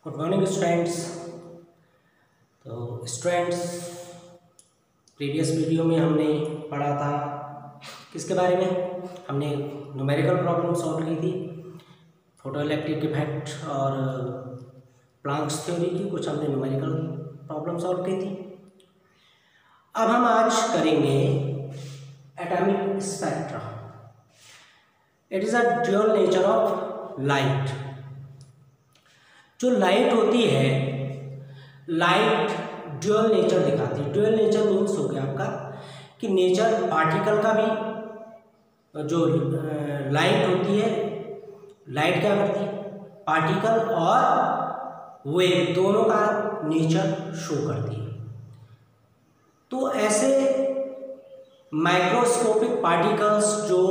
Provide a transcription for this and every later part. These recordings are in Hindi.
Good morning students. तो स्टूडेंट्स, प्रीवियस वीडियो में हमने पढ़ा था किसके बारे में? हमने न्यूमेरिकल प्रॉब्लम सॉल्व की थी, फोटोइलेक्ट्रिक इफेक्ट और प्लांक्स थ्योरी की कुछ हमने न्यूमेरिकल प्रॉब्लम सॉल्व की थी। अब हम आज करेंगे atomic spectra. It is a dual nature of light. जो लाइट होती है, लाइट ड्यूअल नेचर दिखाती है। ड्यूअल नेचर मीन्स हो गया आपका कि नेचर पार्टिकल का भी, जो लाइट होती है, लाइट क्या करती है? पार्टिकल और वेव दोनों का नेचर शो करती है। तो ऐसे माइक्रोस्कोपिक पार्टिकल्स जो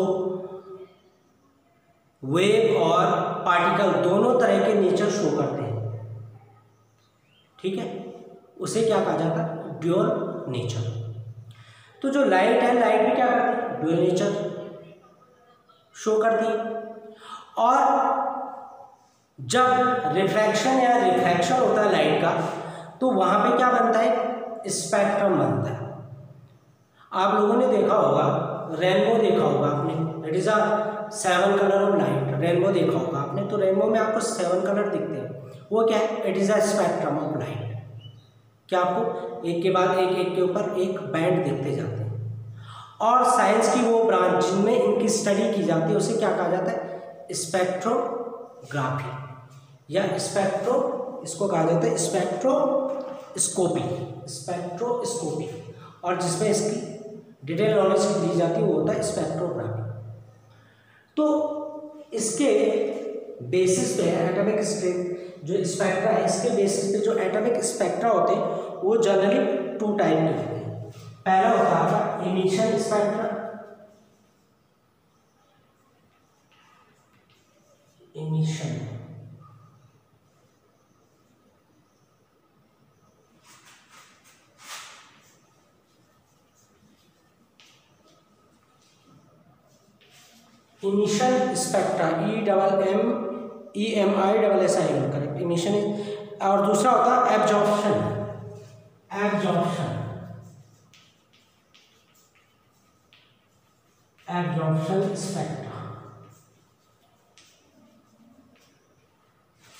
वेव और पार्टिकल दोनों तरह के नेचर शो करते हैं, ठीक है, उसे क्या कहा जाता है? Dual nature. तो जो लाइट है, लाइट भी क्या करती है? ड्यूअल नेचर शो करती है। और जब रिफ्रैक्शन या रिफ्लेक्शन होता है लाइट का, तो वहां पे क्या बनता है? स्पेक्ट्रम बनता है। आप लोगों ने देखा होगा, रेनबो देखा होगा आपने। It is a 7 colour of light. Rainbow देखा होगा आपने, तो रेनबो में आपको 7 कलर दिखते हैं। वो क्या है? It is a spectrum of light. क्या आपको एक के बाद एक के ऊपर एक बैंड दिखते जाते हैं। और साइंस की वो ब्रांच जिनमें इनकी स्टडी की जाती है, उसे क्या कहा जाता है? स्पेक्ट्रोग्राफी या इसको कहा जाता है स्पेक्ट्रोस्कोपी। स्पेक्ट्रोस्कोपी। और जिसमें इसकी डिटेल नॉलेज दी जाती है वो होता है स्पेक्ट्रोग्राफी। तो इसके बेसिस पे एटॉमिक जो स्पेक्ट्रा है, इसके बेसिस पे जो एटॉमिक स्पेक्ट्रा होते हैं वो जनरली 2 टाइप के होते हैं। पहला होता है आपका emission spectra. Emission emission spectra, EMI correct. Emission. और दूसरा होता है एब्जॉर्प्शन। Absorption spectra.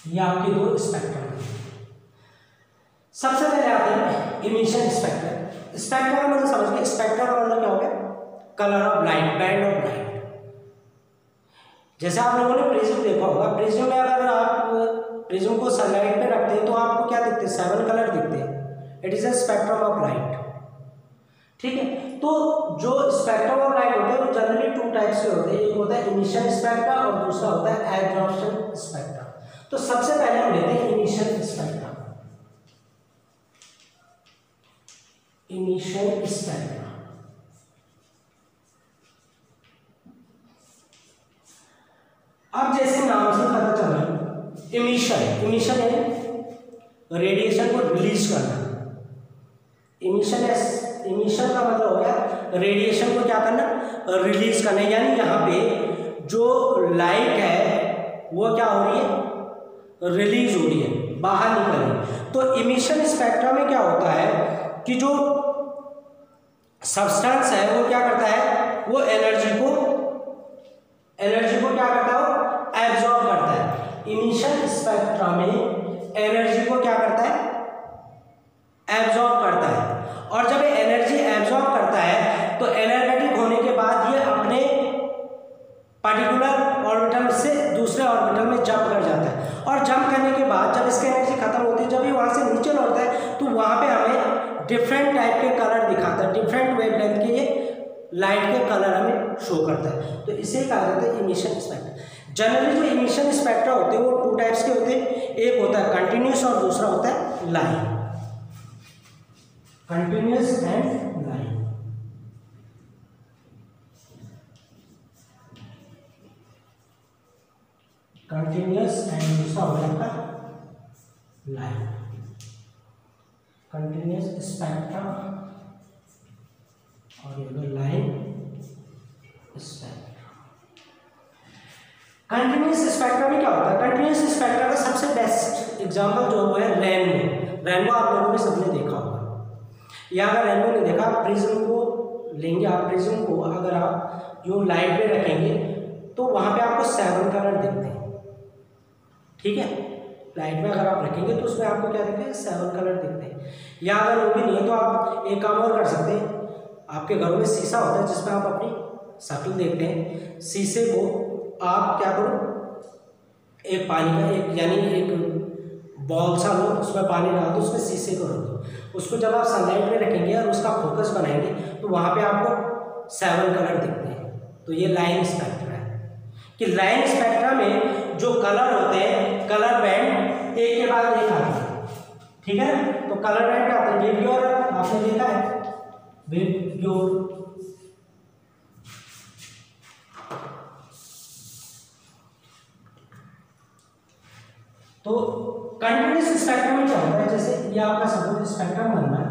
ये आपके 2 स्पेक्ट्रा हैं। सबसे पहले आते हैं इमिशन स्पेक्ट्रा। स्पेक्ट्रा का मतलब समझ गए? स्पेक्ट्रा का मतलब क्या हो गया? Colour of light, band of light. जैसे आप लोगों ने प्रिज्म देखा होगा, प्रिज्म में अगर आप प्रिज्म को सनलाइट पे रखते हैं तो आपको क्या दिखते हैं? 7 कलर दिखते हैं। It is a spectrum of light, ठीक है। तो जो स्पेक्ट्रम ऑफ लाइट होता है वो जनरली 2 टाइप्स के होते हैं। एक होता है इमिशन स्पेक्ट्रा और दूसरा होता है एब्जॉर्प्शन स्पेक्ट्रा। तो सबसे पहले हम लेते हैं इमिशन स्पेक्ट्रा। इमिशन स्पेक्ट्रा अब जैसे नाम से पता चला, इमिशन है रेडिएशन को रिलीज करना। इमिशन का मतलब हो गया रेडिएशन को क्या करना? रिलीज करना। यानी यहाँ पे जो लाइट है वो क्या हो रही है? रिलीज हो रही है, बाहर निकल रही है। तो इमिशन स्पेक्ट्रा में क्या होता है कि जो सब्सटेंस है वो क्या करता है? वो एनर्जी को क्या करता है? एब्जॉर्ब करता है। इमिशन स्पेक्ट्रा में एनर्जी को क्या करता है? एब्जॉर्ब करता है। और जब ये एनर्जी एब्जॉर्ब करता है तो एनर्जेटिक होने के बाद ये अपने पर्टिकुलर ऑर्बिटल से दूसरे ऑर्बिटल में जंप कर जाता है। और जंप करने के बाद जब इसकी एनर्जी खत्म होती है, जब ये वहां से नीचे लौटता है, तो वहां पे हमें डिफरेंट टाइप के कलर दिखाता है। डिफरेंट वेवलेंथ के ये लाइट के कलर हमें शो करता है। तो इसे कहा जाता है इमिशन स्पेक्ट्रा। जनरली जो इमिशन स्पेक्ट्रा होते हैं वो 2 टाइप्स के होते हैं। एक होता है कंटिन्यूस और दूसरा होता है line. Continuous and line. Continuous and दूसरा हो जाता है लाइन। कंटिन्यूस स्पेक्ट्रा और ये लाइन स्पेक्ट्रा। कंटिन्यूस स्पेक्ट्रम में क्या होता है, कंटिन्यूस स्पेक्ट्रम का सबसे बेस्ट एग्जांपल जो है रेनबो। रेनबो आप लोगों ने सबने देखा होगा, या अगर रेनबो नहीं देखा, प्रिज्म को लेंगे आप, प्रिज्म को अगर आप जो लाइट में रखेंगे तो वहाँ पे आपको 7 कलर दिखते हैं, ठीक है। लाइट में अगर आप रखेंगे तो उसमें आपको क्या दिखते हैं, 7 कलर दिखते हैं। या अगर वो भी नहीं है तो आप एक काम और कर सकते हैं, आपके घरों में शीशा होता है जिसमें आप अपनी शक्ल देखते हैं, शीशे को आप क्या करो, एक पानी का एक यानी एक बॉल सा लो, उसमें पानी डाल दो, उसमें शीशे को रख दो, उसको जब आप सनलाइट में रखेंगे और उसका फोकस बनाएंगे तो वहाँ पे आपको 7 कलर दिखते हैं। तो ये लाइन स्पेक्ट्रा है कि लाइन स्पेक्ट्रा में जो कलर होते हैं, कलर बैंड एक के बाद एक आते हैं, ठीक है। तो कलर बैंड क्या होता है, विबग्योर आपने देखा है, विबग्योर तो कंटिन्यूस स्पेक्ट्रम में क्या होता है, जैसे ये आपका सपोज स्पेक्ट्रम बन रहा है,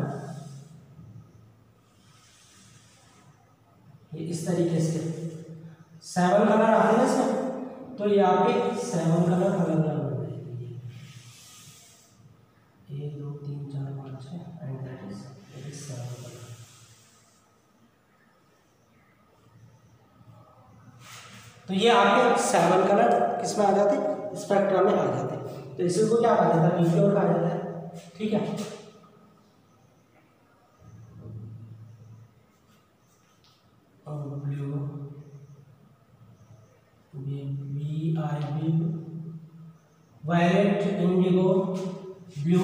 ये इस तरीके से 7 कलर आते हैं इसमें, तो ये आपके 7 कलर अलग अलग बन जाएंगे, 1 2 3 4 5 6 एंड दैट इज 7 कलर। तो ये आपके 7 कलर किस में आ जाते हैं, स्पेक्ट्रम में आ जाते हैं। तो इसी को क्या कहा जाता है, विबग्योर कहा जाता है, ठीक है। ब्लू वायलेट, इंडिगो, ब्लू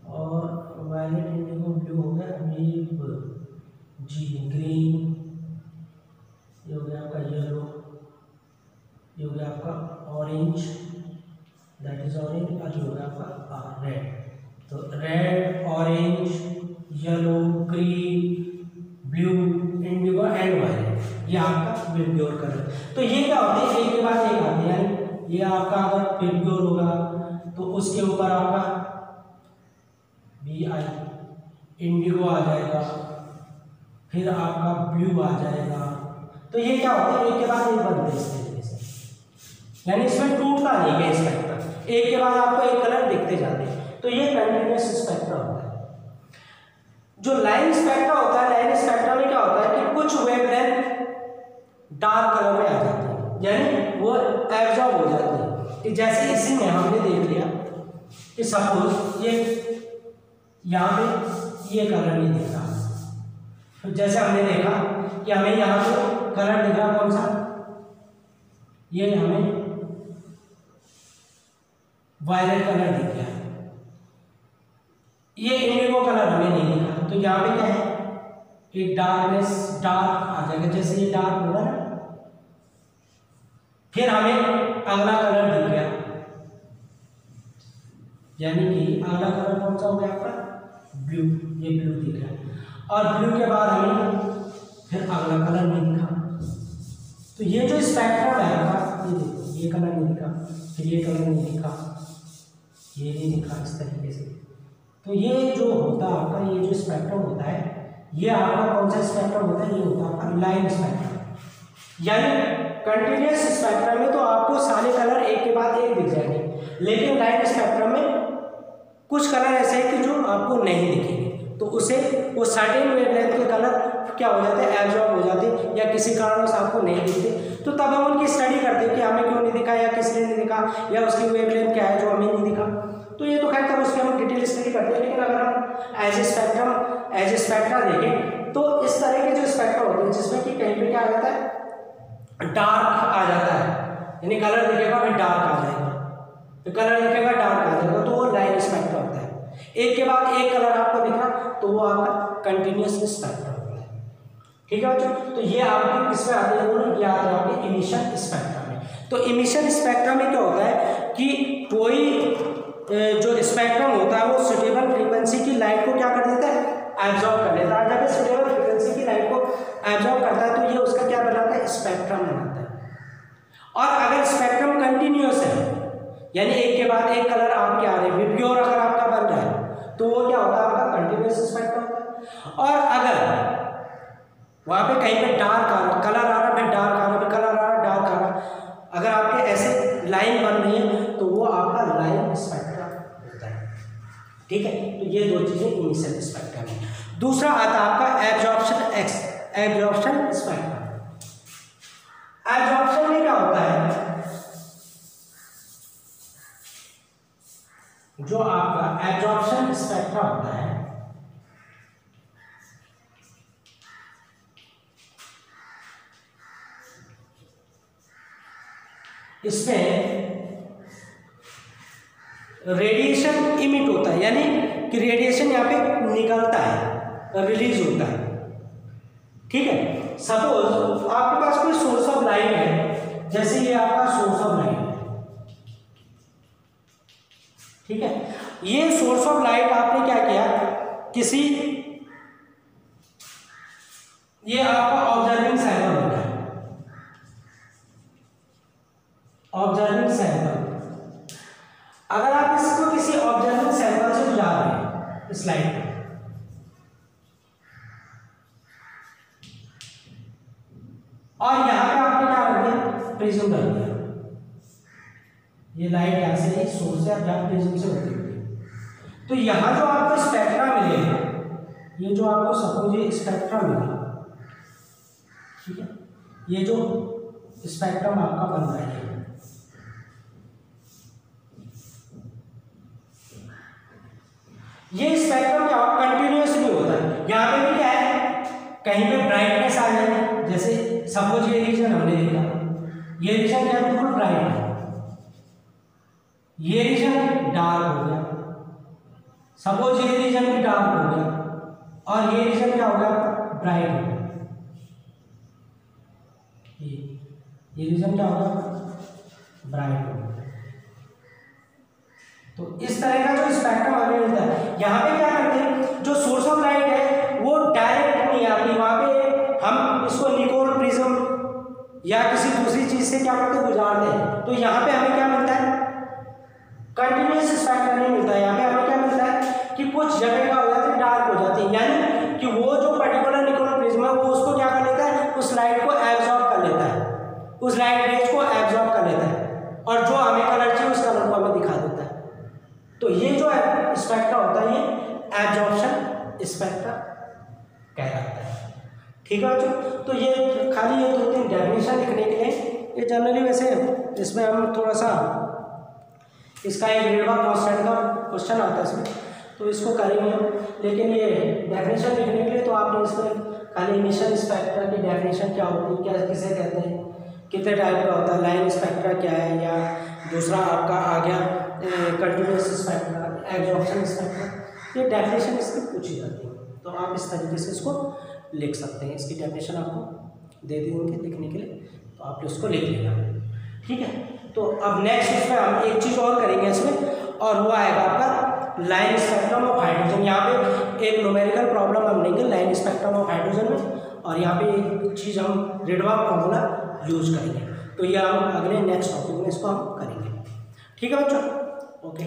और वायलेट इंडिगो ब्लू हो गया, जी ग्रीन, ये हो गया आपका येलो, ये हो गया आपका ऑरेंज, दैट इज ऑरेंज, और ये हो गया आपका रेड। तो red, orange, yellow, green, blue, indigo and violet, ये आपका विबग्योर कलर। तो ये क्या होते हैं, एक के बाद एक आते हैं, ये आपका अगर विबग्योर होगा तो उसके ऊपर आपका इंडिगो आ जाएगा, फिर आपका ब्लू आ जाएगा। तो ये क्या होता है, एक के बाद एक बनते हैं इस तरीके से, यानी इसमें टूटता नहीं है स्पेक्ट्रम, एक के बाद आपको एक कलर दिखते जाते हैं। तो ये कंटिन्यूस स्पेक्ट्रा होता है। जो लाइन स्पेक्ट्रा होता है, लाइन स्पेक्ट्रा में क्या होता है कि कुछ वेवलेंथ डार्क कलर में आ जाती है, यानी वो एब्जॉर्ब हो जाती है। कि जैसे इसी में हमने देख लिया कि सपोज ये यहाँ पे ये कलर नहीं दिख रहा, तो जैसे हमने देखा कि हमें यहाँ पे कलर दिख रहा कौन सा, ये हमें वायलेट कलर दिख गया, ये इंडिगो कलर हमें नहीं दिखा। तो यहाँ पे क्या है, एक डार्कनेस, डार्क आ जाएगा, जैसे ये डार्क होगा ना, फिर हमें अगला कलर दिख गया, यानी कि अगला कलर कौन सा हो गया आपका, ब्लू, ये ब्लू दिख रहा है, और ब्लू के बाद हमें फिर अगला कलर नहीं दिखा। तो ये जो स्पेक्ट्रम है आपका, ये देखो, ये कलर नहीं दिखा, फिर ये कलर नहीं दिखा, ये नहीं दिखा, इस तरीके से। तो ये जो होता है आपका, ये जो स्पेक्ट्रम होता है, ये आपका कौन सा स्पेक्ट्रम होता है, ये होता है आपका लाइन स्पेक्ट्रम। यानी कंटिन्यूस स्पेक्ट्रम में तो आपको सारे कलर एक के बाद एक दिख जाएंगे, लेकिन लाइन स्पेक्ट्रम में कुछ कलर ऐसे हैं कि जो आपको नहीं दिखेंगे, तो उसे वो सर्टेन वेवलेंथ के कलर क्या हो जाते हैं, एब्जॉर्ब हो जाते हैं, या किसी कारण से आपको नहीं दिखते। तो तब हम उनकी स्टडी करते हैं कि हमें क्यों नहीं दिखा, या किस लिए नहीं दिखा, या उसकी वेवलेंथ क्या है जो हमें नहीं दिखा। तो ये तो खैर तब उसकी हम डिटेल स्टडी करते हैं। लेकिन अगर हम एज ए स्पेक्ट्रा देखें तो इस तरह के जो स्पेक्ट्रा होते हैं जिसमें कि कहीं पे क्या आ जाता है, डार्क आ जाता है, यानी कलर दिखेगा फिर डार्क आ जाएगा, तो कलर दिखेगा डार्क आ जाएगा, तो वो लाइन स्पेक्ट्रा होता है। एक के बाद एक कलर आपको दिखा तो वो आपका कंटिन्यूस स्पेक्ट्रा होता है, ठीक है बच्चों। तो ये आपके किसमें आते हैं, ये आते हैं आपके इमिशन स्पेक्ट्रा में। तो इमिशन स्पेक्ट्रा में क्या होता है कि कोई जो स्पेक्ट्रम होता है वो सुटेबल फ्रीक्वेंसी की लाइट को क्या कर देता है, एब्जॉर्ब कर लेता है। जब सुटेबल फ्रीक्वेंसी की लाइट को एब्जॉर्ब करता है तो ये उसका क्या बनाता है, स्पेक्ट्रम बनाता है। और अगर स्पेक्ट्रम कंटिन्यूस है, यानी एक के बाद एक कलर आपके आ रहे हैं, विबग्योर अगर आपका बन रहा है तो वो क्या होता है, आपका कंटिन्यूस स्पेक्ट्रम होता है। और अगर वहाँ पे कहीं पे डार्क आ रहा, कलर आ रहा, फिर डार्क आ रहा, फिर कलर आ रहा, डार्क आ रहा, ये दो चीज़ें इनिशियल स्पेक्ट्रम है। दूसरा आता है आपका एब्जॉर्प्शन स्पेक्ट्रम। एब्जॉर्प्शन में क्या होता है, जो आपका एब्जॉर्प्शन स्पेक्ट्रम होता है इसमें रेडिएशन इमिट होता है, यानी कि रेडिएशन यहाँ पे निकलता है, रिलीज होता है। ठीक है, सपोज आपके पास कोई सोर्स ऑफ लाइट है, जैसे ये आपका सोर्स ऑफ लाइट है। ठीक है, ये सोर्स ऑफ लाइट आपने क्या किया, किसी, ये आपका ऑब्जर्विंग सैंपल होता है, ऑब्जर्विंग सैंपल। अगर आप इसको किसी ऑब्जर्विंग सैंपल से गुजार रहे हैं इस लाइट को, और यहां पे आपने क्या कर दिया, प्रिज्म कर दिया, ये लाइट यहां से एक सोर्स है, अब प्रिज्म से होती है, तो यहां जो आपको स्पेक्ट्रा मिलेगा, ये जो आपको सपोज ये स्पेक्ट्रा मिला, ठीक है, ये जो स्पेक्ट्रम आपका बन रहा है, ये स्पेक्ट्रम क्या कंटिन्यूअस नहीं होता है। यहाँ पे भी क्या है, कहीं पे ब्राइटनेस आ जाएगी, जैसे सपोज ये रीजन हमने देखा, ये रीजन क्या बिल्कुल ब्राइट है, ये रीजन डार्क हो गया, सपोज ये रीजन भी डार्क हो गया, और ये रीजन क्या हो गया, ब्राइट हो गया, ये रीजन क्या होगा, ब्राइट हो गया। तो इस तरह का जो स्पेक्ट्रम हमें मिलता है, यहाँ पे क्या करते हैं, जो सोर्स ऑफ लाइट है वो डायरेक्ट नहीं आती, वहाँ पे हम इसको निकोल प्रिज्म या किसी दूसरी चीज से क्या करते हैं, गुजारते हैं। तो यहाँ पे हमें क्या मिलता है, कंटिन्यूअस स्पेक्ट्रम नहीं मिलता है। यहाँ पे हमें क्या मिलता है कि कुछ जगह का हो जाती है, डार्क हो जाती है, यानी कि वो जो पर्टिकुलर निकोल प्रिज्म है वो उसको क्या कर लेता है, उस लाइट को एब्जॉर्ब कर लेता है, उस लाइट रेज को एब्जॉर्ब कर लेता है, और जो हमें कलर चाहिए उस कलर को हमें दिखा देता है। तो ये जो स्पेक्ट्रा होता है, ये एब्जॉर्प्शन स्पेक्ट्रा कहलाता है। ठीक है बच्चों, तो ये खाली ये दो तीन डेफिनेशन लिखने के लिए, ये जनरली वैसे इसमें हम थोड़ा सा इसका एक रेडबर्ग कांस्टेंट का क्वेश्चन आता है इसमें, तो इसको करेंगे हम, लेकिन ये डेफिनेशन लिखने के लिए तो आपने इसमें खाली इनिशियल स्पेक्ट्रा की डेफिनेशन क्या होती है, क्या किसे कहते हैं, कितने टाइप का होता है, लाइन स्पेक्ट्रा क्या है, या दूसरा आपका आ गया कंटिन्यूअस स्पेक्ट्रा, एब्जॉर्प्शन स्पेक्ट्रा, ये डेफिनेशन इसकी पूछी जाती है। तो आप इस तरीके से इसको लिख सकते हैं, इसकी डेफिनेशन आपको दे देंगे लिखने के लिए, तो आप उसको लिख लेना। ठीक है, तो अब नेक्स्ट इसमें हम एक चीज़ और करेंगे इसमें, और वो आएगा आपका लाइन स्पेक्ट्रम ऑफ हाइड्रोजन। यहाँ पे एक न्यूमेरिकल प्रॉब्लम हम लेंगे लाइन स्पेक्ट्रम ऑफ हाइड्रोजन में, और यहाँ पे एक चीज़ हम रेडबर्ग फॉर्मूला यूज करेंगे। तो ये हम अगले नेक्स्ट टॉपिक में इसको हम करेंगे। ठीक है बच्चों, ओके।